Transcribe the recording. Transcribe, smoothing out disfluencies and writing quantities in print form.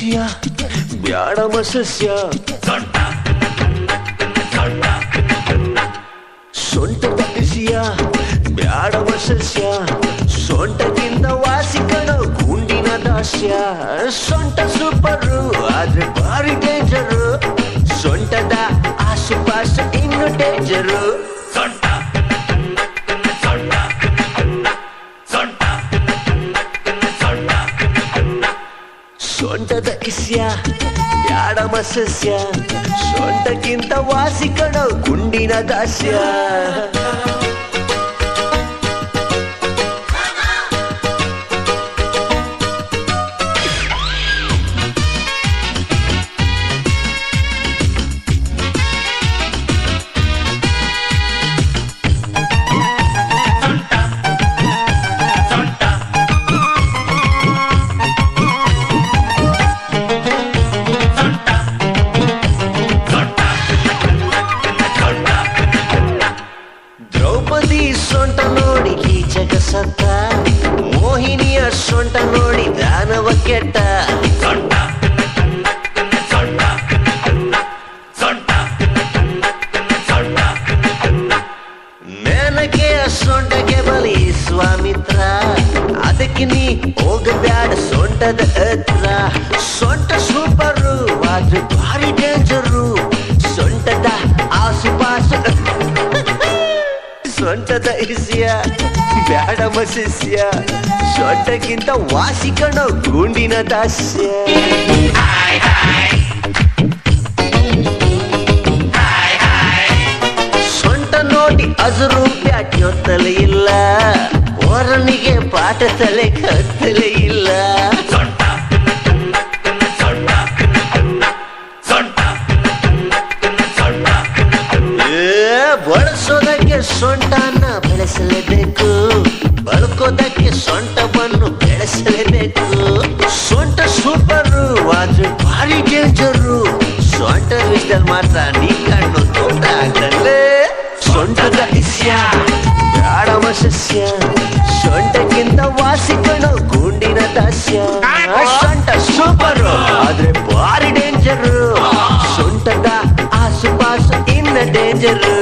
ಇಸಿಯ ಬ್ಯಾಡಮ ಸಸ್ಯ ಸೊಂಟದ ಇಸಿಯ ಬ್ಯಾಡಮ ಸಸ್ಯ ಸೊಂಟಕ್ಕಿಂತ ವಾಸಿಕಣ ಗುಂಡಿನ ದಾಸ್ಯ ಸೊಂಟ ಸೂಪರು ಆದ್ರೆ ಭಾರಿ ಡೇಂಜರು ಸೊಂಟದ ಆಸುಪಾಸ ಇನ್ನು ಡೇಂಜರು ಸೊಂಟದ ಇಸ್ಯ ಬ್ಯಾಡಮ ಸಸ್ಯ ಸೊಂಟಕ್ಕಿಂತ ವಾಸಿಕಣ ಗುಂಡಿನ ದಾಸ್ಯ ದ್ರೌಪದಿ ಸೊಂಟ ನೋಡಿ ಕೀಚಕ ಸತ್ತ ಮೋಹಿನಿಯ ಸೊಂಟ ನೋಡಿ ದಾನವ ಕೆಟ್ಟ ಮೇನಕೆಯ ಸೊಂಟಕ್ಕೆ ಬಲಿ ಸ್ವಾಮಿತ್ರ ಅದಕ್ಕೆ ನೀ ಹೋಗಬ್ಯಾಡ ಸೊಂಟದ ಹತ್ರ ಸೊಂಟ ಸೂಪರು ಆದ್ರೆ ಭಾರಿ ಡೇಂಜರು ಸೊಂಟದ ಆಸುಪಾಸು ಸೊಂಟದ ಇಸಿಯ ಬ್ಯಾಡಮ ಸಸ್ಯ ಸೊಂಟಕ್ಕಿಂತ ವಾಸಿಕಣ ಗುಂಡಿನ ದಾಸ್ಯ ಸೊಂಟ ನೋಡಿ ಅಜರು ಪ್ಯಾಟ್ಯೊತ್ತಲೇ ಇಲ್ಲ ಹೊರನಿಗೆ ಪಾಠ ತಲೆ ಕತ್ತಲೇ ಇಲ್ಲ ಬಳಸೋದಕ್ಕೆ ಸೊಂಟನ ಬೆಳೆಸಲೇಬೇಕು ಬಳಕೋದಕ್ಕೆ ಸೊಂಟವನ್ನು ಬೆಳೆಸಲೇಬೇಕು ಸೊಂಟ ಸೂಪರು ಆದ್ರೆ ಭಾರಿ ಡೇಂಜರು ಸೊಂಟ ವಿಷಯದಲ್ಲಿ ಮಾತ್ರ ನೀ ಕಣ್ಣು ತೋಟ ಆಗಲೇ ಸೊಂಟದ ಇಸ್ಯ ಬ್ಯಾಡಮ ಸಸ್ಯ ಸೊಂಟಕ್ಕಿಂತ ವಾಸಿಕಣ ಗುಂಡಿನ ದಾಸ್ಯ ಸೊಂಟ ಸೂಪರು ಆದ್ರೆ ಭಾರಿ ಡೇಂಜರು ಸೊಂಟದ ಆಸುಪಾಸು ಇನ್ನ ಡೇಂಜರು